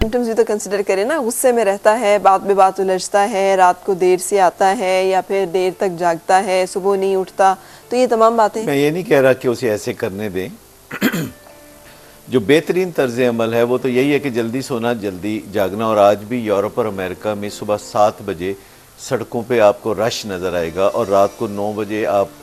Symptoms भी तो consider करें ना, गुस्से में रहता है, बात में बात उलझता है, रात को देर से आता है या फिर देर तक जागता है, सुबह नहीं उठता, तो ये तमाम बातें। मैं ये नहीं कह रहा कि उसे ऐसे करने दें। जो बेहतरीन तर्ज अमल है वो तो यही है कि जल्दी सोना जल्दी जागना। और आज भी यूरोप और अमेरिका में सुबह 7 बजे सड़कों पे आपको रश नज़र आएगा और रात को 9 बजे आप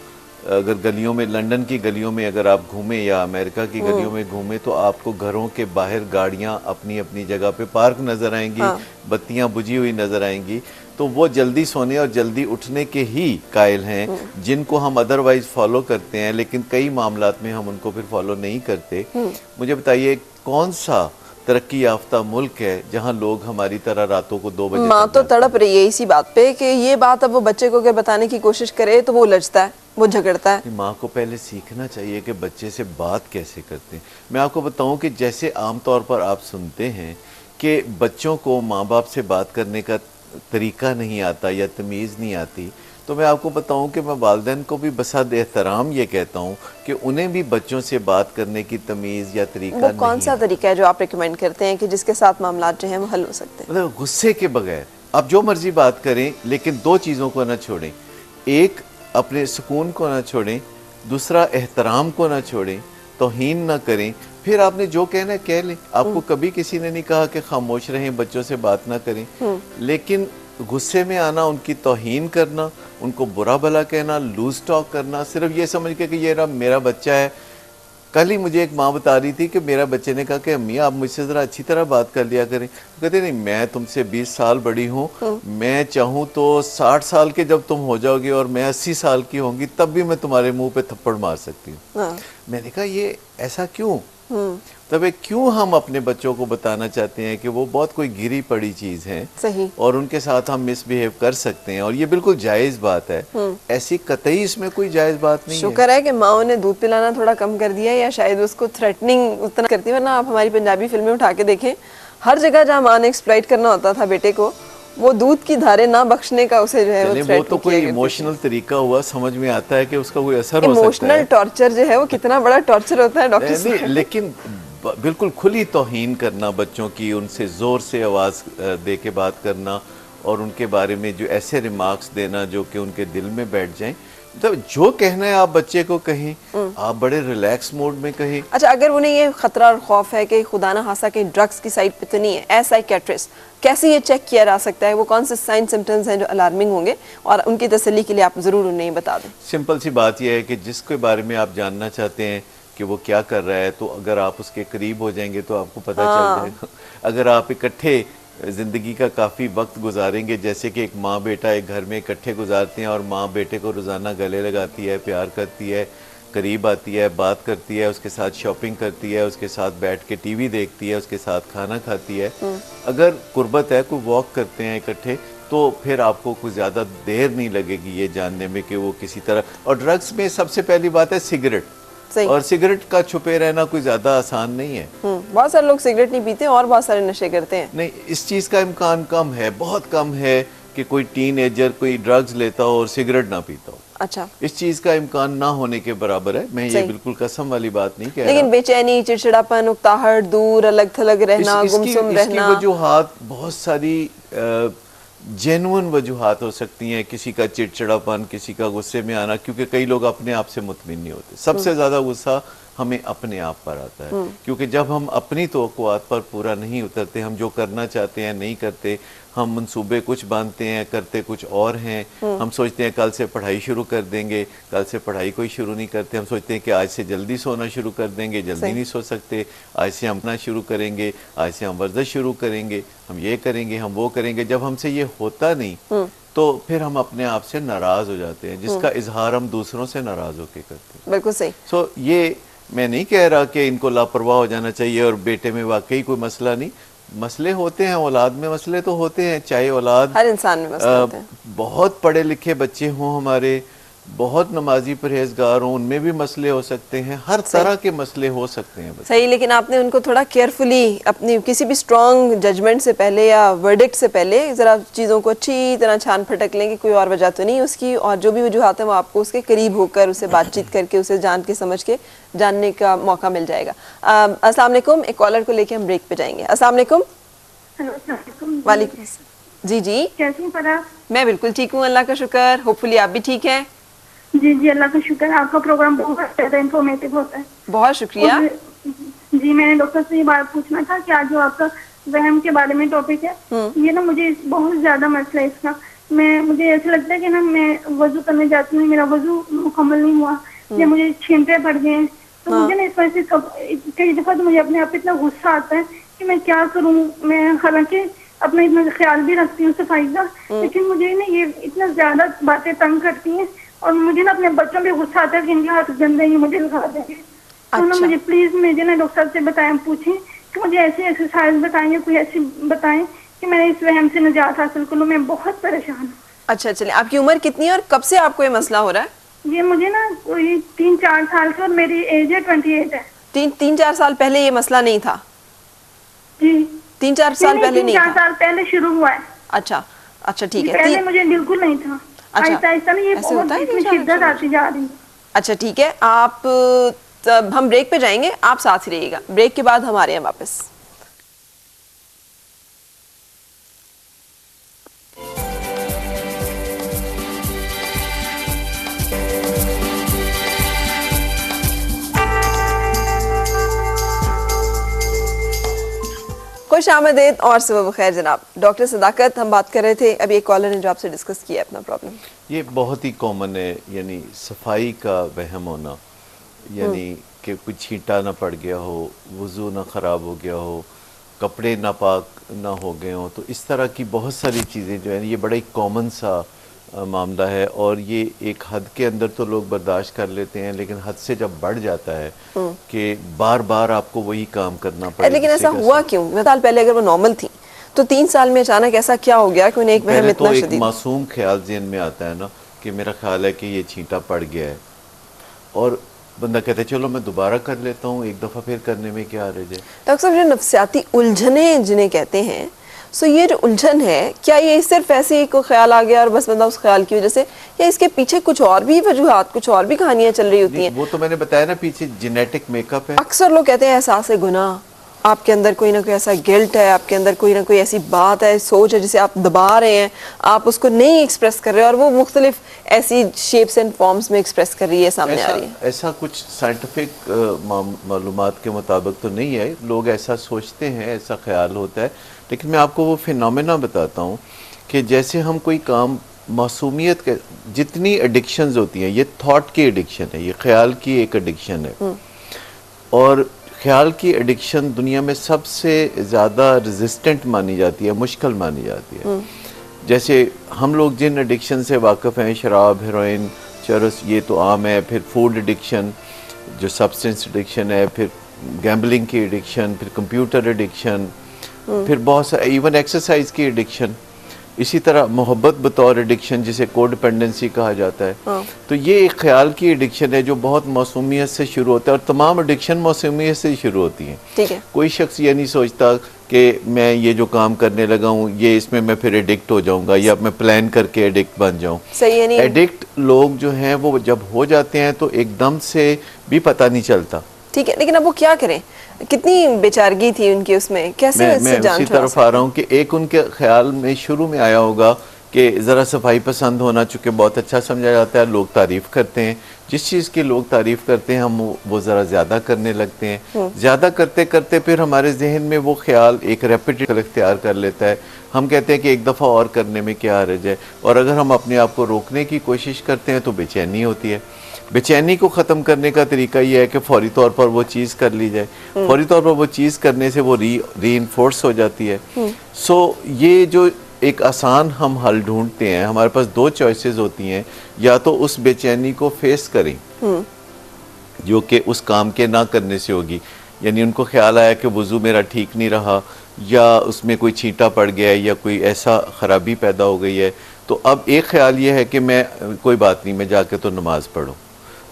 अगर गलियों में, लंदन की गलियों में अगर आप घूमें या अमेरिका की गलियों में घूमें तो आपको घरों के बाहर गाड़ियां अपनी अपनी जगह पे पार्क नज़र आएंगी। हाँ। बत्तियां बुझी हुई नज़र आएंगी। तो वो जल्दी सोने और जल्दी उठने के ही कायल हैं जिनको हम अदरवाइज फॉलो करते हैं, लेकिन कई मामलात में हम उनको फिर फॉलो नहीं करते। मुझे बताइए कौन सा तरक्की याफ्ता मुल्क है जहाँ लोग हमारी तरह रातों को 2 बजे? माँ तो तड़प रही है इसी बात पे कि ये बात अब वो बच्चे को अगर बताने की कोशिश करे तो वो उलझता है, वो झगड़ता है। माँ को पहले सीखना चाहिए कि बच्चे से बात कैसे करते हैं। मैं आपको बताऊं कि जैसे आमतौर पर आप सुनते हैं कि बच्चों को माँ बाप से बात करने का तरीका नहीं आता या तमीज़ नहीं आती, तो मैं आपको बताऊं कि मैं वालिदैन को भी बसाद एहतराम ये कहता हूं कि उन्हें भी बच्चों से बात करने की तमीज़ या तरीका नहीं। वो कौन सा तरीका है जो आप रिकमेंड करते हैं कि जिसके साथ मामला जो है वो हल हो सकते हैं? मतलब गुस्से के बगैर आप जो मर्जी बात करें, लेकिन 2 चीज़ों को ना छोड़ें। एक, अपने सुकून को ना छोड़ें, दूसरा एहतराम को ना छोड़ें, तौहीन ना करें। फिर आपने जो कहना है कह लें। आपको कभी किसी ने नहीं कहा कि खामोश रहें, बच्चों से बात ना करें, लेकिन गुस्से में आना, उनकी तौहीन करना, उनको बुरा भला कहना, लूज टॉक करना, सिर्फ ये समझ के कि ये मेरा बच्चा है। कल ही मुझे एक माँ बता रही थी कि मेरा बच्चे ने कहा कि अम्मी आप मुझसे ज़रा अच्छी तरह बात कर लिया करें। तो कहते नहीं, मैं तुमसे 20 साल बड़ी हूँ, मैं चाहूँ तो 60 साल के जब तुम हो जाओगे और मैं 80 साल की होंगी तब भी मैं तुम्हारे मुंह पे थप्पड़ मार सकती हूँ। मैंने कहा ये ऐसा क्यों? तब क्यों हम अपने बच्चों को बताना चाहते हैं कि वो बहुत कोई गिरी पड़ी चीज है सही, और उनके साथ हम मिसबिहेव कर सकते हैं, और ये बिल्कुल जायज़ बात है। ऐसी कतई इसमें कोई जायज़ बात नहीं है। शुक्र है कि माओ ने दूध पिलाना थोड़ा कम कर दिया, या शायद उसको थ्रेटनिंग उतना करती है। वरना आप हमारी पंजाबी फिल्में उठा के देखें, हर जगह जहाँ माँ ने एक्सप्लॉइट करना होता था बेटे को, वो दूध की धारे ना बख्शने का उसे जो है वो तो कोई इमोशनल तरीका हुआ, समझ में आता है कि उसका कोई असर हो सकता है। इमोशनल टॉर्चर जो है वो कितना बड़ा टॉर्चर होता है डॉक्टर। लेकिन बिल्कुल खुली तौहीन करना बच्चों की, उनसे ज़ोर से आवाज़ दे के बात करना और उनके बारे में जो ऐसे रिमार्क्स देना जो कि उनके दिल में बैठ जाएं, तो जो कहना है आप बच्चे को कहें, आप बड़े रिलैक्स मोड में कहें। अच्छा, अगर उन्हें ये खतरा और खौफ है कि खुदा ना खासा के ड्रग्स की साइड पे तो नहीं है, एज साइकियाट्रिस्ट कैसे ये चेक किया जा सकता है? वो कौन से साइन सिम्टम्स हैं जो अलार्मिंग होंगे, और उनकी तसल्ली के लिए आप ज़रूर उन्हें बता दें। सिंपल सी बात यह है कि जिसके बारे में आप जानना चाहते हैं कि वो क्या कर रहा है, तो अगर आप उसके करीब हो जाएंगे तो आपको पता चल जाएगा। अगर आप इकट्ठे ज़िंदगी का काफ़ी वक्त गुजारेंगे, जैसे कि एक माँ बेटा एक घर में इकट्ठे गुजारते हैं और माँ बेटे को रोज़ाना गले लगाती है, प्यार करती है, करीब आती है, बात करती है, उसके साथ शॉपिंग करती है, उसके साथ बैठ के टीवी देखती है, उसके साथ खाना खाती है, अगर कुर्बत है, कोई वॉक करते हैं इकट्ठे, तो फिर आपको कुछ ज़्यादा देर नहीं लगेगी ये जानने में कि वो किसी तरह। और ड्रग्स में सबसे पहली बात है सिगरेट, और सिगरेट का छुपे रहना कोई ज्यादा आसान नहीं है। बहुत सारे लोग सिगरेट नहीं पीते और बहुत सारे नशे करते हैं। नहीं, इस चीज का इम्कान कम है, बहुत कम है कि कोई टीनेजर कोई ड्रग्स लेता हो और सिगरेट ना पीता हो। अच्छा, इस चीज का इम्कान ना होने के बराबर है। मैं ये बिल्कुल कसम वाली बात नहीं कह रहा। लेकिन बेचैनी, चिड़चिड़ापन, उकताहट, दूर अलग थलग रहना, गुमसुम रहना, इसकी वजूहात बहुत सारी जेन्युइन वजूहात हो सकती हैं। किसी का चिड़चिड़ापन, किसी का गुस्से में आना, क्योंकि कई लोग अपने आप से मुतमिन नहीं होते। सबसे ज़्यादा गुस्सा हमें अपने आप पर आता है, क्योंकि जब हम अपनी तवक्कुआत पर पूरा नहीं उतरते, हम जो करना चाहते हैं नहीं करते, हम मंसूबे कुछ बांधते हैं, करते कुछ और हैं। हम सोचते हैं कल से पढ़ाई शुरू कर देंगे, कल से पढ़ाई कोई शुरू नहीं करते। हम सोचते हैं कि आज से जल्दी सोना शुरू कर देंगे, जल्दी नहीं सो सकते। आज से हम अपना शुरू करेंगे, आज से हम वर्जिश शुरू करेंगे, हम ये करेंगे, हम वो करेंगे। जब हमसे ये होता नहीं तो फिर हम अपने आप से नाराज़ हो जाते हैं, जिसका इजहार हम दूसरों से नाराज़ होकर करते हैं। बिल्कुल सही। सो ये मैं नहीं कह रहा कि इनको लापरवाह हो जाना चाहिए और बेटे में वाकई कोई मसला नहीं। मसले होते हैं, औलाद में मसले तो होते हैं, चाहे औलाद हर इंसान में मसले होते हैं। बहुत पढ़े लिखे बच्चे हों हमारे, बहुत नमाजी परहेजगार हों, उनमें भी मसले हो सकते हैं। हर तरह के मसले हो सकते हैं। सही, लेकिन आपने उनको थोड़ा केयरफुली अपनी किसी भी स्ट्रॉन्ग जजमेंट से पहले या वर्डिक्ट से पहले जरा चीज़ों को अच्छी तरह छान फटक लें कि कोई और वजह तो नहीं उसकी, और जो भी वजूहात है वो आपको उसके करीब होकर उससे बातचीत करके उसे जान के समझ के जानने का मौका मिल जाएगा। अस्सलाम वालेकुम, एक कॉलर को लेके हम ब्रेक पे जाएंगे। अस्सलाम वालेकुम। हेलो, अस्सलाम वालेकुम। वालेकुम अस्सलाम। जी जी, कैसी हैं फराह? मैं बिल्कुल ठीक हूँ, अल्लाह का शुक्र। होपफुली आप भी ठीक हैं। जी जी, अल्लाह का शुक्र। आपका प्रोग्राम बहुत ज़्यादा इंफॉर्मेटिव होता है। बहुत शुक्रिया। और जी, मैंने डॉक्टर से ये बात पूछना था कि आज जो आपका वहम के बारे में टॉपिक है, ये ना मुझे बहुत ज्यादा मसला है इसका। मुझे ऐसा लगता है कि ना मैं वजू करने जाती हूँ, मेरा वजू मुकम्मल नहीं हुआ या मुझे छींटे पड़ गए हैं, तो मुझे ना इस वजह से कई दफा तो मुझे अपने आप इतना गुस्सा आता है कि मैं क्या करूँ। मैं हालांकि अपना इतना ख्याल भी रखती हूँ सफाई का, लेकिन मुझे ना ये इतना ज्यादा बातें तंग करती हैं और मुझे ना अपने बच्चों पे गुस्सा आता है कि इनके हाथ गंदे ही मुझे लगा देंगे। तो ना मुझे प्लीज मुझे ना डॉक्टर साहब से बताएं, पूछें कि मुझे ऐसी एक्सरसाइज बताएं या कोई ऐसी बताएं कि मैं इस वहम से निजात हासिल करूँ। मैं बहुत परेशान हूँ। अच्छा चलिए, आपकी उम्र कितनी है और कब से आपको ये मसला हो रहा है? ये मुझे ना कोई 3-4 साल की और मेरी एज है 28 है। 3-4 साल पहले ये मसला नहीं था? जी 3-4 साल पहले नहीं था? 3-4 साल पहले शुरू हुआ है। अच्छा अच्छा, ठीक है। पहले मुझे बिल्कुल नहीं था। अच्छा, आहिस्ता आहिस्ता ना ये ऐसे होता है? बहुत शिद्दत आती जा रही है। अच्छा ठीक है, आप तब हम ब्रेक पे जाएंगे, आप साथ ही रहिएगा। ब्रेक के बाद हम आ रहे हैं वापस। खुश आमदेद और सुबह बखैर जनाब। डॉक्टर सदाकत, हम बात कर रहे थे, अभी एक कॉलर ने जो आपसे डिस्कस किया अपना प्रॉब्लम। ये बहुत ही कॉमन है, यानी सफाई का वहम होना, यानी कि कुछ छींटा ना पड़ गया हो, वज़ू ना ख़राब हो गया हो, कपड़े नापाक ना हो गए हों, तो इस तरह की बहुत सारी चीज़ें जो है ये बड़ा ही कॉमन सा मामला है। और ये एक हद के अंदर तो लोग बर्दाश्त कर लेते हैं, लेकिन हद से जब बढ़ जाता है कि बार बार आपको वही काम करना पड़े। लेकिन ऐसा हुआ क्यों? साल पहले अगर वो नॉर्मल थी तो 3 साल में अचानक ऐसा क्या हो गया कि उन्हें एक वहम इतना तो शदीद? एक मासूम ख्याल ज़हन में आता है ना कि मेरा ख्याल है कि ये छींटा पड़ गया है, और बंदा कहता है चलो मैं दोबारा कर लेता हूँ, एक दफ़ा फिर करने में क्या हर्ज है। डॉक्टर साहब, जो नफ्सियाती उलझने जिन्हें कहते हैं, सो ये जो उलझन है, क्या ये सिर्फ ऐसे ही को ख्याल आ गया और बस बंदा उस ख्याल की वजह से, या इसके पीछे कुछ और भी वजूहात, कुछ और भी कहानियां चल रही होती हैं? वो तो मैंने बताया ना, पीछे जेनेटिक मेकअप है। अक्सर लोग कहते हैं एहसास गुनाह, आपके अंदर कोई ना कोई ऐसा गिल्ट है, आपके अंदर कोई ना कोई ऐसी बात है, सोच है जिसे आप दबा रहे हैं, आप उसको नहीं एक्सप्रेस कर रहे और वो मुख्तलिफ ऐसी शेप्स एंड फॉर्म्स में एक्सप्रेस कर रही है, सामने आ रही है। ऐसा कुछ साइंटिफिक मालूमात के मुताबिक तो नहीं है, लोग ऐसा सोचते हैं, ऐसा ख्याल होता है, लेकिन मैं आपको वो फिनोमेना बताता हूँ कि जैसे हम कोई काम मासूमियत के, जितनी एडिक्शंस होती हैं, ये थॉट की एडिक्शन है, ये ख्याल की एक एडिक्शन है, और ख्याल की एडिक्शन दुनिया में सबसे ज़्यादा रेजिस्टेंट मानी जाती है, मुश्किल मानी जाती है। जैसे हम लोग जिन एडिक्शन से वाकिफ़ हैं, शराब, हेरोइन, चरस, ये तो आम है, फिर फूड एडिक्शन जो सब्सटेंस एडिक्शन है, फिर गैम्बलिंग की एडिक्शन, फिर कंप्यूटर एडिक्शन, फिर बहुत सारा इवन एक्सरसाइज की एडिक्शन, इसी तरह मोहब्बत बतौर एडिक्शन जिसे कोडिपेंडेंसी कहा जाता है। तो ये एक ख्याल की एडिक्शन है जो बहुत मासूमियत से शुरू होता है, और तमाम एडिक्शन मासूमियत से शुरू होती हैं। ठीक है। कोई शख्स ये नहीं सोचता कि मैं ये जो काम करने लगा हूँ ये इसमें मैं फिर एडिक्ट हो जाऊंगा या मैं प्लान करके एडिक्ट बन जाऊँ। सही है। नहीं, एडिक्ट लोग जो हैं वो जब हो जाते हैं तो एकदम से भी पता नहीं चलता। ठीक है, लेकिन अब वो क्या करें? कितनी बेचारगी थी उनकी उसमें, कैसे मैं उसी तरफ आ रहा हूँ कि एक उनके ख्याल में शुरू में आया होगा कि ज़रा सफाई पसंद होना, चूँकि बहुत अच्छा समझा जाता है, लोग तारीफ़ करते हैं, जिस चीज़ की लोग तारीफ़ करते हैं हम वो ज़रा ज़्यादा करने लगते हैं। ज़्यादा करते करते फिर हमारे जहन में वो ख्याल एक रेपिटेटिव इख्तियार कर लेता है। हम कहते हैं कि एक दफ़ा और करने में क्या हर्ज है, और अगर हम अपने आप को रोकने की कोशिश करते हैं तो बेचैनी होती है। बेचैनी को ख़त्म करने का तरीका यह है कि फौरी तौर पर वो चीज़ कर ली जाए। फौरी तौर पर वो चीज़ करने से वो रीइंफोर्स हो जाती है। सो ये जो एक आसान हम हल ढूंढते हैं, हमारे पास 2 चॉइसेस होती हैं, या तो उस बेचैनी को फेस करें जो कि उस काम के ना करने से होगी, यानी उनको ख्याल आया कि वज़ू मेरा ठीक नहीं रहा, या उसमें कोई छींटा पड़ गया है, या कोई ऐसा ख़राबी पैदा हो गई है, तो अब एक ख्याल ये है कि मैं कोई बात नहीं, मैं जाके तो नमाज़ पढ़ूँ।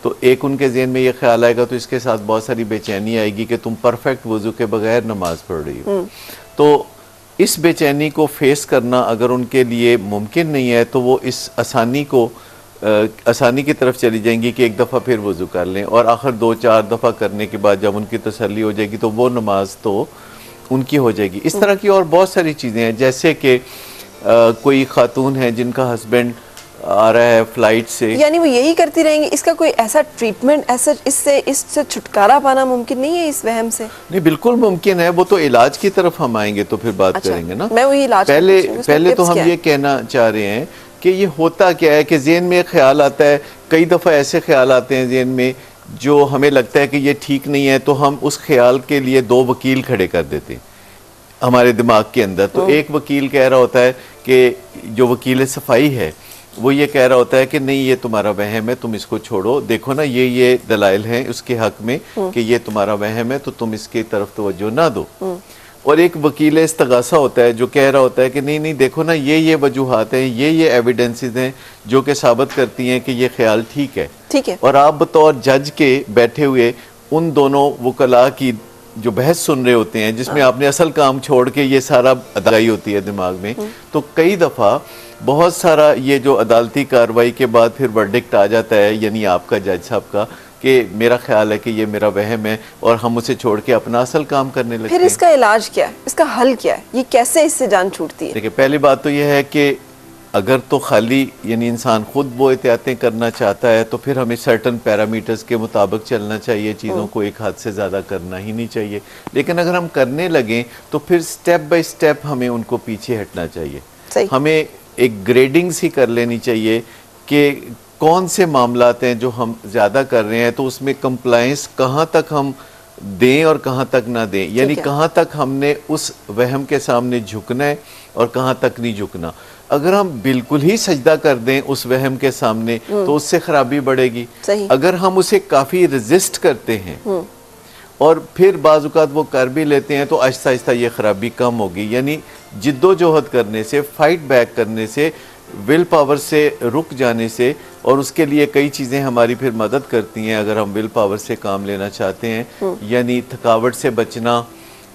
तो एक उनके ज़हन में ये ख्याल आएगा, तो इसके साथ बहुत सारी बेचैनी आएगी कि तुम परफेक्ट वज़ू के बगैर नमाज पढ़ रही हो। तो इस बेचैनी को फेस करना अगर उनके लिए मुमकिन नहीं है तो वो इस आसानी की तरफ चली जाएंगी कि एक दफ़ा फिर वज़ू कर लें, और आखिर 2-4 दफ़ा करने के बाद जब उनकी तसल्ली हो जाएगी तो वो नमाज तो उनकी हो जाएगी। इस तरह की और बहुत सारी चीज़ें हैं, जैसे कि कोई खातून है जिनका हस्बैंड आ रहा है फ्लाइट से, यानी वो यही करती रहेंगी, इसका कोई ऐसा ट्रीटमेंट, ऐसा इससे छुटकारा पाना मुमकिन नहीं है इस वहम से? नहीं, बिल्कुल मुमकिन है। वो तो इलाज की तरफ हम आएंगे तो फिर बात अच्छा, करेंगे ना। मैं वही इलाज पहले तो हम ये कहना चाह रहे हैं कि ये होता क्या है कि ज़हन में ख्याल आता है, कई दफ़ा ऐसे ख्याल आते हैं ज़हन में जो हमें लगता है कि ये ठीक नहीं है, तो हम उस ख्याल के लिए 2 वकील खड़े कर देते हैं हमारे दिमाग के अंदर। तो एक वकील कह रहा होता है कि जो वकील सफाई है वो ये कह रहा होता है कि नहीं, ये तुम्हारा वहम है, तुम इसको छोड़ो, देखो ना ये दलाइल हैं उसके हक में कि ये तुम्हारा वहम है, तो तुम इसकी तरफ तवज्जो ना दो। और एक वकील इस्तगासा होता है जो कह रहा होता है कि नहीं देखो ना, ये वजूहात हैं, ये एविडेंसेस हैं जो कि साबित करती हैं कि ये ख्याल ठीक है। और आप बतौर जज के बैठे हुए उन दोनों वकला की जो बहस सुन रहे होते हैं, जिसमें आपने असल काम छोड़ के ये सारा अदाई होती है दिमाग में, तो कई दफ़ा बहुत सारा ये जो अदालती कार्रवाई के बाद फिर वर्डिक्ट आ जाता है, यानी आपका जज साहब का, कि मेरा ख्याल है कि ये मेरा वहम है, और हम उसे छोड़ के अपना असल काम करने लगते हैं। फिर इसका इलाज क्या है, इसका हल क्या है, ये कैसे इससे जान छूटती है? देखिए, पहली बात तो ये है कि अगर तो खाली यानी इंसान खुद वो एहतियातें करना चाहता है तो फिर हमें सर्टन पैरामीटर्स के मुताबिक चलना चाहिए, चीज़ों को एक हाथ से ज़्यादा करना ही नहीं चाहिए। लेकिन अगर हम करने लगें तो फिर स्टेप बाय स्टेप हमें उनको पीछे हटना चाहिए। हमें एक ग्रेडिंग सी कर लेनी चाहिए कि कौन से मामलात हैं जो हम ज़्यादा कर रहे हैं, तो उसमें कंप्लायंस कहाँ तक हम दें और कहाँ तक ना दें, यानी कहाँ तक हमने उस वहम के सामने झुकना है और कहाँ तक नहीं झुकना। अगर हम बिल्कुल ही सजदा कर दें उस वहम के सामने तो उससे खराबी बढ़ेगी। अगर हम उसे काफ़ी रेजिस्ट करते हैं और फिर बाज़-औक़ात वो कर भी लेते हैं तो आहिस्ता आहिस्ता ये खराबी कम होगी। यानी जिद्दोजहद करने से, फाइट बैक करने से, विल पावर से रुक जाने से, और उसके लिए कई चीज़ें हमारी फिर मदद करती हैं अगर हम विल पावर से काम लेना चाहते हैं, यानी थकावट से बचना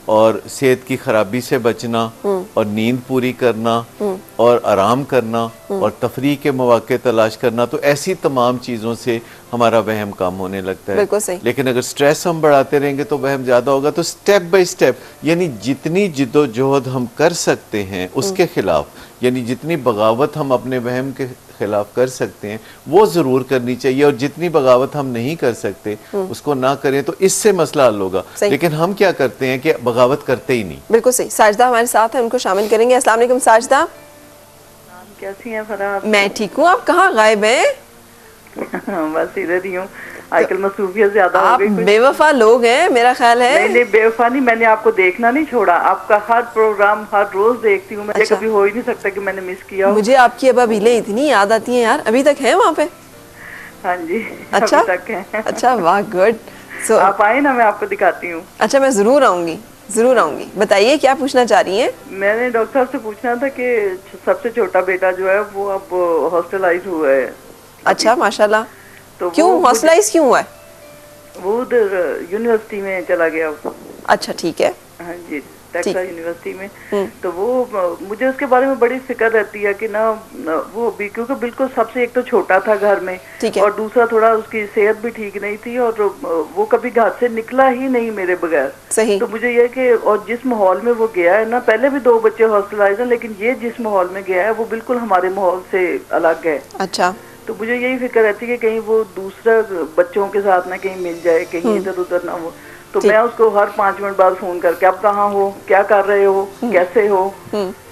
और सेहत की खराबी से बचना और नींद पूरी करना और आराम करना और तफरीह के मौके तलाश करना। तो ऐसी तमाम चीज़ों से हमारा वहम कम होने लगता है। लेकिन अगर स्ट्रेस हम बढ़ाते रहेंगे तो वहम ज़्यादा होगा। तो स्टेप बाय स्टेप, यानी जितनी जिद्दोजहद हम कर सकते हैं उसके खिलाफ, यानी जितनी बगावत हम अपने वहम के खिलाफ कर सकते हैं वो ज़रूर करनी चाहिए, और जितनी बगावत हम नहीं कर सकते उसको ना करें, तो इससे मसला हल होगा। लेकिन हम क्या करते हैं कि बगावत करते ही नहीं। बिल्कुल सही। साजिदा हमारे साथ है, उनको शामिल करेंगे। अस्सलाम वालेकुम साजिदा। कैसी हैं फराह? मैं ठीक हूँ, आप कहाँ गायब हैं? बस इधर ही हूँ, आजकल मसरूफियत ज्यादा हो गई। आप बेवफा लोग हैं मेरा ख्याल है। नहीं बेवफा नहीं, मैंने आपको देखना नहीं छोड़ा, आपका हर प्रोग्राम हर रोज देखती हूँ। मुझे कभी हो ही नहीं सकता कि मैंने मिस किया हो। मुझे आपकी अब अबीलें इतनी याद आती हैं यार, अभी तक हैं वहाँ पे? हाँ जी, अच्छा अभी तक हैं। अच्छा, वाह, गुड। आप आए ना, मैं आपको दिखाती हूँ। अच्छा, मैं जरूर आऊंगी, जरूर आऊंगी। बताइए क्या पूछना चाह रही हैं? मैंने डॉक्टर साहब से पूछना था कि सबसे छोटा बेटा जो है वो अब हॉस्टलाइज हुआ है। अच्छा, माशाल्लाह। तो क्यों हॉस्टलाइज क्यों हुआ है? वो उधर यूनिवर्सिटी में चला गया। अच्छा, ठीक है। हाँ जी, टेक्सास यूनिवर्सिटी में। तो वो मुझे उसके बारे में बड़ी फिक्र रहती है कि ना वो भी, क्योंकि बिल्कुल सबसे एक तो छोटा था घर में, और दूसरा थोड़ा उसकी सेहत भी ठीक नहीं थी, और वो कभी घर से निकला ही नहीं मेरे बगैर। सही। तो मुझे ये कि, और जिस माहौल में वो गया है ना, पहले भी 2 बच्चे हॉस्टलाइज हैं, लेकिन ये जिस माहौल में गया है वो बिल्कुल हमारे माहौल से अलग है। अच्छा। तो मुझे यही फिक्र रहती है कि कहीं वो दूसरा बच्चों के साथ ना कहीं मिल जाए, कहीं इधर उधर ना हो। तो मैं उसको हर 5 मिनट बाद फोन करके, आप कहाँ हो, क्या कर रहे हो, कैसे हो।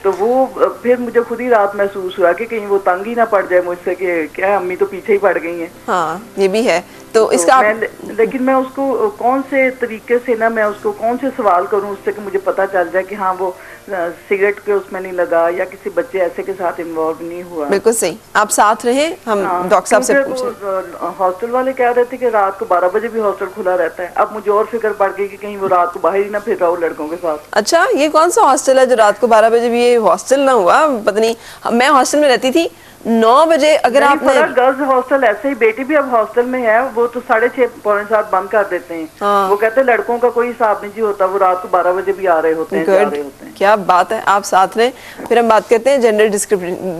तो वो फिर मुझे खुद ही रात महसूस हुआ कि कहीं वो तंग ही ना पड़ जाए मुझसे कि क्या अम्मी तो पीछे ही पड़ गई हैं। हाँ, ये भी है। तो इसका लेकिन मैं उसको कौन से तरीके से ना, मैं उसको कौन से सवाल करूं उससे कि मुझे पता चल जाए कि हाँ वो सिगरेट के उसमें नहीं लगा या किसी बच्चे ऐसे के साथ इन्वॉल्व नहीं हुआ। बिल्कुल सही। आप साथ रहे, हम डॉक्टर साहब से पूछें। हॉस्टल वाले कह रहे थे कि रात को 12 बजे भी हॉस्टल खुला रहता है। अब मुझे और फिक्र पड़ गई कि कहीं वो रात को बाहर ही ना फिर रहा हो लड़कों के साथ। अच्छा, ये कौन सा हॉस्टल है जो रात को 12 बजे भी? ये हॉस्टल ना हुआ, पता नहीं। मैं हॉस्टल में रहती थी 9 बजे। अगर आपने गर्ल्स हॉस्टल ऐसे ही, बेटी भी अब हॉस्टल में है, वो तो 6:30 पौने 7 बंद कर देते हैं। वो कहते हैं लड़कों का कोई हिसाब नहीं जी होता, वो रात को 12 बजे भी आ रहे होते हैं, जा रहे होते हैं। क्या बात है, आप साथ रहे। फिर हम बात करते हैं जेंडर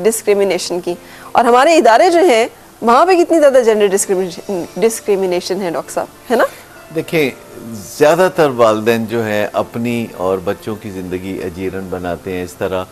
डिस्क्रिमिनेशन की। और हमारे इदारे जो हैं वहाँ पे कितनी ज्यादा जेंडर डिस्क्रिमिनेशन है डॉक्टर साहब, है ना? देखें, ज़्यादातर वालिदैन जो हैं अपनी और बच्चों की ज़िंदगी अजीरन बनाते हैं इस तरह।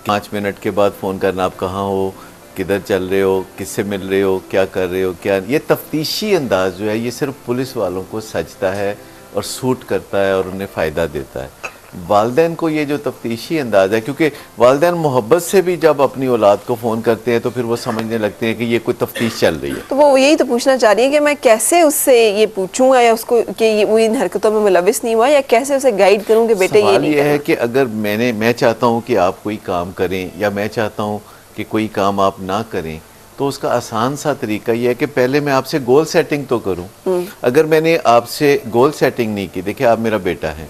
5 मिनट के बाद फ़ोन करना, आप कहाँ हो, किधर चल रहे हो, किससे मिल रहे हो, क्या कर रहे हो, क्या। ये तफ्तीशी अंदाज जो है ये सिर्फ पुलिस वालों को सजता है और सूट करता है और उन्हें फ़ायदा देता है। वालिदैन को ये जो तफ्तीशी अंदाज है, क्योंकि वालिदैन मोहब्बत से भी जब अपनी औलाद को फ़ोन करते हैं तो फिर वो समझने लगते हैं कि ये कोई तफ्तीश चल रही है। तो वो यही तो पूछना चाह रही है कि मैं कैसे उससे ये पूछूं या उसको कि ये वो इन हरकतों में मुलविस नहीं हुआ, या कैसे उसे गाइड करूं कि बेटे ये नहीं ये है करना। कि अगर मैं चाहता हूँ कि आप कोई काम करें या मैं चाहता हूँ कि कोई काम आप ना करें, तो उसका आसान सा तरीका ये है कि पहले मैं आपसे गोल सेटिंग तो करूं। अगर मैंने आपसे गोल सेटिंग नहीं की, देखिए आप मेरा बेटा है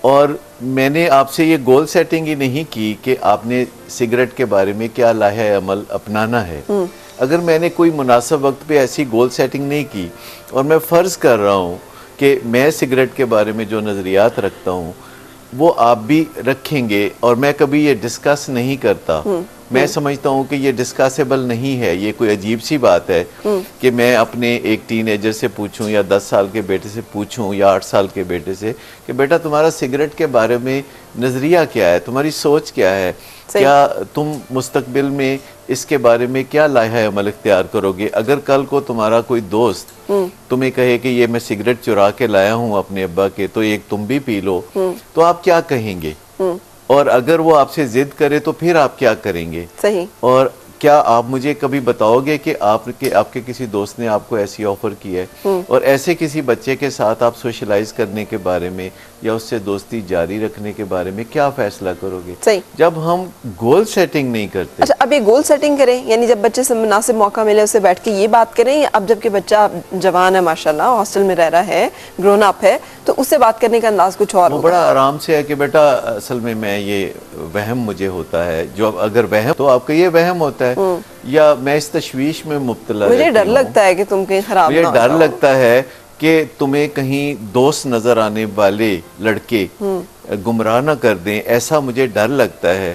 और मैंने आपसे ये गोल सेटिंग ही नहीं की कि आपने सिगरेट के बारे में क्या लाहे अमल अपनाना है, अगर मैंने कोई मुनासिब वक्त पे ऐसी गोल सेटिंग नहीं की और मैं फ़र्ज़ कर रहा हूँ कि मैं सिगरेट के बारे में जो नज़रियात रखता हूँ वो आप भी रखेंगे और मैं कभी ये डिस्कस नहीं करता, मैं समझता हूँ कि ये डिस्कसेबल नहीं है, ये कोई अजीब सी बात है कि मैं अपने एक टीनेजर से पूछूं या 10 साल के बेटे से पूछूं या 8 साल के बेटे से कि बेटा तुम्हारा सिगरेट के बारे में नज़रिया क्या है, तुम्हारी सोच क्या है, क्या तुम मुस्तकबिल में इसके बारे में क्या लाहा अमल इख्तियार करोगे। अगर कल को तुम्हारा कोई दोस्त तुम्हें कहे कि ये मैं सिगरेट चुरा के लाया हूँ अपने अब्बा के, तो एक तुम भी पी लो, तो आप क्या कहेंगे। और अगर वो आपसे जिद करे तो फिर आप क्या करेंगे। सही। और क्या आप मुझे कभी बताओगे कि आपके किसी दोस्त ने आपको ऐसी ऑफर की है और ऐसे किसी बच्चे के साथ आप सोशलाइज करने के बारे में या उससे दोस्ती जारी रखने के बारे में क्या फैसला करोगे। सही। जब हम गोल सेटिंग नहीं करते। अच्छा, अब ये गोल सेटिंग करें, यानी जब बच्चे से मुनासिब मौका मिले उससे बैठ के ये बात करें, या अब जबकि बच्चा जवान है माशाल्लाह, हॉस्टल में रह रहा है, ग्रोन अप है, तो उससे बात करने का अंदाज कुछ और वो होगा। बड़ा आराम से है कि बेटा असल में मैं ये वहम मुझे होता है, जो अगर वहम तो आपका ये वहम होता है या मैं इस तशवीश में मुब्तला, मुझे डर लगता है कि तुम कहीं खराब ना हो मुझे डर जाओ। लगता है कि तुम्हें कहीं दोस्त नजर आने वाले लड़के गुमराह ना कर दें, ऐसा मुझे डर लगता है।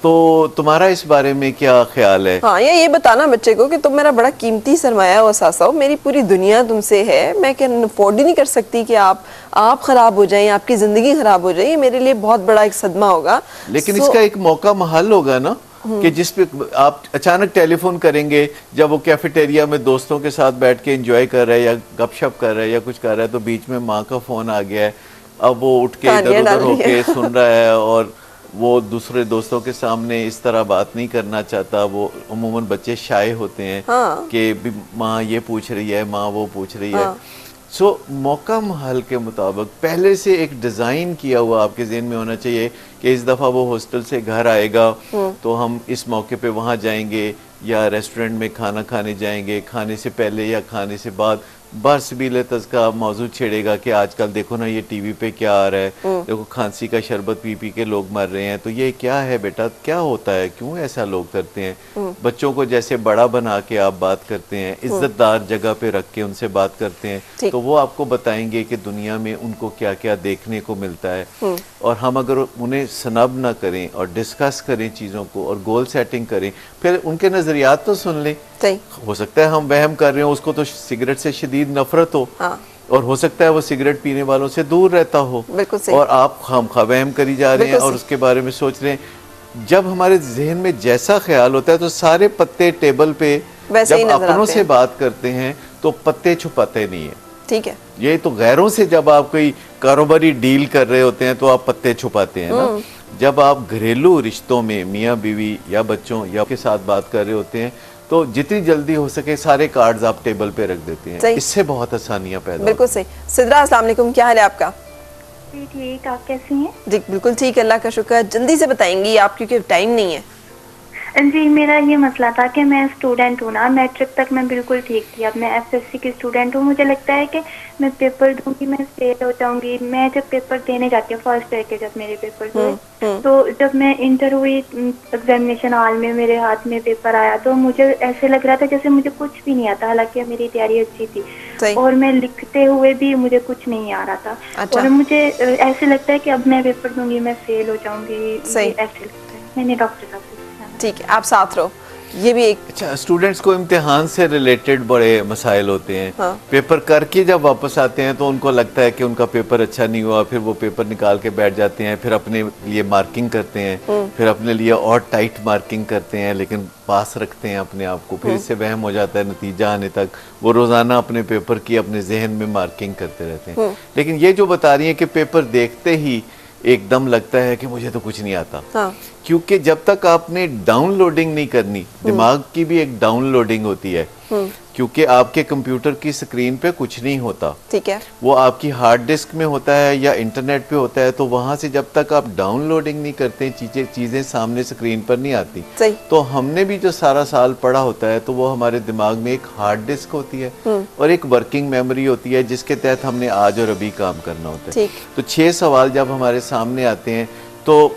तो तुम्हारा इस बारे में क्या ख्याल है। हाँ, ये बताना बच्चे को कि तुम मेरा बड़ा कीमती सरमाया हो सासा हो, मेरी पूरी दुनिया तुमसे है, मैं क्या अफोर्ड ही नहीं कर सकती कि आप खराब हो जाएं, आपकी जिंदगी खराब हो जाए, मेरे लिए बहुत बड़ा एक सदमा होगा। लेकिन इसका एक मौका महल होगा ना कि जिस पे आप अचानक टेलीफोन करेंगे, जब वो कैफेटेरिया में दोस्तों के साथ बैठ के एंजॉय कर रहा है या गपशप कर रहा है या कुछ कर रहा है, तो बीच में माँ का फोन आ गया है, अब वो उठ के इधर उधर होके सुन रहा है और वो दूसरे दोस्तों के सामने इस तरह बात नहीं करना चाहता। वो अमूमन बच्चे शाय होते हैं कि माँ ये पूछ रही है, माँ वो पूछ रही है। सो मौका महल के मुताबिक पहले से एक डिज़ाइन किया हुआ आपके ज़हन में होना चाहिए कि इस दफ़ा वो हॉस्टल से घर आएगा तो हम इस मौके पे वहाँ जाएंगे या रेस्टोरेंट में खाना खाने जाएंगे, खाने से पहले या खाने से बाद बरसबील तज़का मौजू छेड़ेगा कि आजकल देखो ना ये टीवी पे क्या आ रहा है, देखो खांसी का शरबत पी पी के लोग मर रहे हैं, तो ये क्या है बेटा, क्या होता है, क्यों ऐसा लोग करते हैं। बच्चों को जैसे बड़ा बना के आप बात करते हैं, इज्जतदार जगह पे रख के उनसे बात करते हैं, तो वो आपको बताएंगे कि दुनिया में उनको क्या क्या देखने को मिलता है। और हम अगर उन्हें सनब ना करें और डिस्कस करें चीज़ों को और गोल सेटिंग करें, फिर उनके नज़रियात तो सुन लें। हो सकता है हम वहम कर रहे हो, उसको तो सिगरेट से शदीद नफरत हो, और हो सकता है वो सिगरेट पीने वालों से दूर रहता हो, और आप खामखा वहम करी जा रहे हैं और उसके बारे में सोच रहे हैं। जब हमारे जहन में जैसा ख्याल होता है तो सारे पत्ते टेबल पे जब अपनों से बात करते हैं तो पत्ते छुपाते नहीं है। ठीक है, ये तो गैरों से जब आप कोई कारोबारी डील कर रहे होते हैं तो आप पत्ते छुपाते हैं ना। जब आप घरेलू रिश्तों में मियाँ बीवी या बच्चों या के साथ बात कर रहे होते हैं तो जितनी जल्दी हो सके सारे कार्ड्स आप टेबल पे रख देते हैं, इससे बहुत आसानियां पैदा। बिल्कुल सही। सिद्रा, अस्सलाम वालेकुम, क्या हाल है आपका? जी ठीक, आप कैसी हैं? जी बिल्कुल ठीक, अल्लाह का शुक्र। जल्दी से बताएंगी आप, क्योंकि टाइम नहीं है। जी, मेरा ये मसला था कि मैं स्टूडेंट हूँ ना, मैट्रिक तक मैं बिल्कुल ठीक थी, अब मैं एफएससी की स्टूडेंट हूँ। मुझे लगता है कि मैं पेपर दूंगी, मैं फेल हो जाऊंगी। मैं जब पेपर देने जाती हूँ फर्स्ट ईयर के, जब मेरे पेपर हुए तो जब मैं इंटर हुई एग्जामिनेशन हॉल में मेरे हाथ में पेपर आया तो मुझे ऐसे लग रहा था जैसे मुझे कुछ भी नहीं आता, हालांकि मेरी तैयारी अच्छी थी और मैं लिखते हुए भी मुझे कुछ नहीं आ रहा था। अच्छा। और मुझे ऐसे लगता है कि अब मैं पेपर दूंगी, मैं फेल हो जाऊंगी, ऐसे लगता है। मैंने डॉक्टर साहब से। ठीक है, आप साथ रहो। ये भी एक अच्छा, स्टूडेंट्स को इम्तिहान से रिलेटेड बड़े मसाइल होते हैं। हाँ। पेपर करके जब वापस आते हैं तो उनको लगता है कि उनका पेपर अच्छा नहीं हुआ, फिर वो पेपर निकाल के बैठ जाते हैं, फिर अपने लिए मार्किंग करते हैं, फिर अपने लिए और टाइट मार्किंग करते हैं, लेकिन पास रखते हैं अपने आप को। फिर इससे वहम हो जाता है नतीजा आने तक, वो रोजाना अपने पेपर की अपने जहन में मार्किंग करते रहते हैं। लेकिन ये जो बता रही है कि पेपर देखते ही एकदम लगता है कि मुझे तो कुछ नहीं आता। हाँ। क्योंकि जब तक आपने डाउनलोडिंग नहीं करनी, दिमाग की भी एक डाउनलोडिंग होती है, क्योंकि आपके कंप्यूटर की स्क्रीन पे कुछ नहीं होता, ठीक है, वो आपकी हार्ड डिस्क में होता है या इंटरनेट पे होता है। तो वहां से जब तक आप डाउनलोडिंग नहीं करते, चीजें सामने स्क्रीन पर नहीं आती। सही। तो हमने भी जो सारा साल पढ़ा होता है, तो वो हमारे दिमाग में एक हार्ड डिस्क होती है और एक वर्किंग मेमोरी होती है, जिसके तहत हमने आज और अभी काम करना होता है। ठीक। तो 6 सवाल जब हमारे सामने आते हैं तो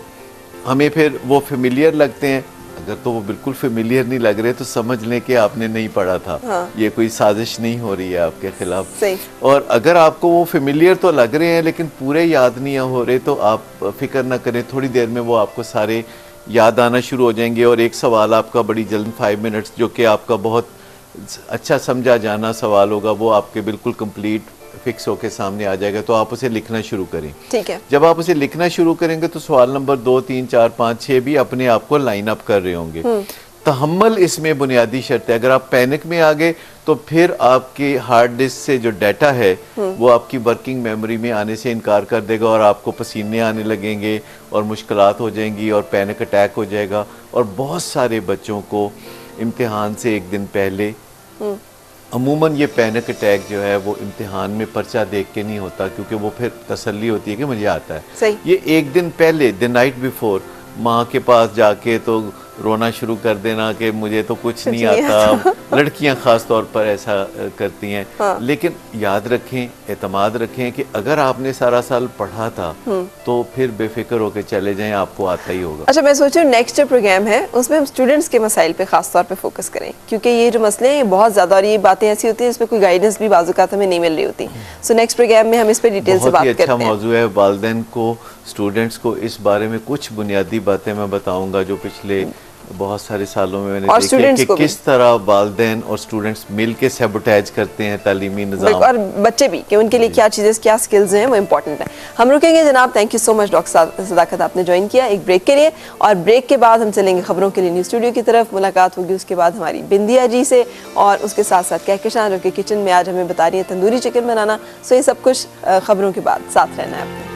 हमें फिर वो फेमिलियर लगते हैं। अगर तो वो बिल्कुल फेमिलियर नहीं लग रहे तो समझ लें कि आपने नहीं पढ़ा था। हाँ। ये कोई साजिश नहीं हो रही है आपके खिलाफ। सही। और अगर आपको वो फेमिलियर तो लग रहे हैं लेकिन पूरे याद नहीं हो रहे, तो आप फिक्र ना करें, थोड़ी देर में वो आपको सारे याद आना शुरू हो जाएंगे। और एक सवाल आपका बड़ी जल्द 5 मिनट्स, जो कि आपका बहुत अच्छा समझा जाना सवाल होगा, वो आपके बिल्कुल कंप्लीट फिक्स होके सामने आ जाएगा। तो आप उसे लिखना शुरू करें। ठीक है। जब आप उसे लिखना शुरू करेंगे तो सवाल नंबर 2, 3, 4, 5, 6 भी अपने आप को लाइन अप कर रहे होंगे। तहम्मुल इसमें बुनियादी शर्त है। अगर आप पैनिक में आ गए तो फिर आपके हार्ड डिस्क से जो डाटा है वो आपकी वर्किंग मेमोरी में आने से इनकार कर देगा और आपको पसीने आने लगेंगे और मुश्किलात हो जाएंगी और पैनिक अटैक हो जाएगा। और बहुत सारे बच्चों को इम्तिहान से एक दिन पहले अमूमन ये पैनिक अटैक जो है वो इम्तिहान में पर्चा देख के नहीं होता, क्योंकि वो फिर तसल्ली होती है कि मुझे आता है। सही। ये एक दिन पहले, द नाइट बिफोर, माँ के पास जाके तो रोना शुरू कर देना कि मुझे तो कुछ नहीं आता। लड़कियां खास तौर पर ऐसा करती हैं। हाँ। लेकिन याद रखें, एतमाद रखें कि अगर आपने सारा साल पढ़ा था तो फिर बेफिक्र होकर चले जाएं, आपको आता ही होगा। अच्छा, मैं सोच रही हूँ नेक्स्ट जो प्रोग्राम है उसमें हम स्टूडेंट्स के मसाइल पे खास तौर पे फोकस करें, क्योंकि ये जो मसले हैं ये बहुत ज़्यादा, और ये बातें ऐसी होती हैं इसमें कोई गाइडेंस भी बाज़-औक़ात हमें नहीं मिल रही होती। सो नेक्स्ट प्रोग्राम में हम इस पर डिटेल से बात करते हैं। बहुत ही अच्छा मौजू है। वालिदैन को, स्टूडेंट्स को इस बारे में कुछ बुनियादी बातें मैं बताऊंगा जो पिछले बहुत सारे सालों में मैंने देखी है कि किस तरह वालिदैन और स्टूडेंट्स मिल के सैबोटेज करते हैं तालीमी निज़ाम, और बच्चे भी, कि उनके लिए क्या चीज़ें, क्या स्किल्स हैं वो इम्पोर्टेंट है। हम रुकेंगे जनाब। Thank you so much doctor Sadaqat, आपने ज्वाइन किया एक ब्रेक के लिए, और ब्रेक के बाद हम चलेंगे खबरों के लिए न्यूज़ स्टूडियो की तरफ। मुलाकात होगी उसके बाद हमारी बिंदिया जी से, और उसके साथ साथ कहकशां जो कि किचन में आज हमें बता रही है तंदूरी चिकन बनाना। सो ये सब कुछ खबरों के बाद। साथ रहना है आपने।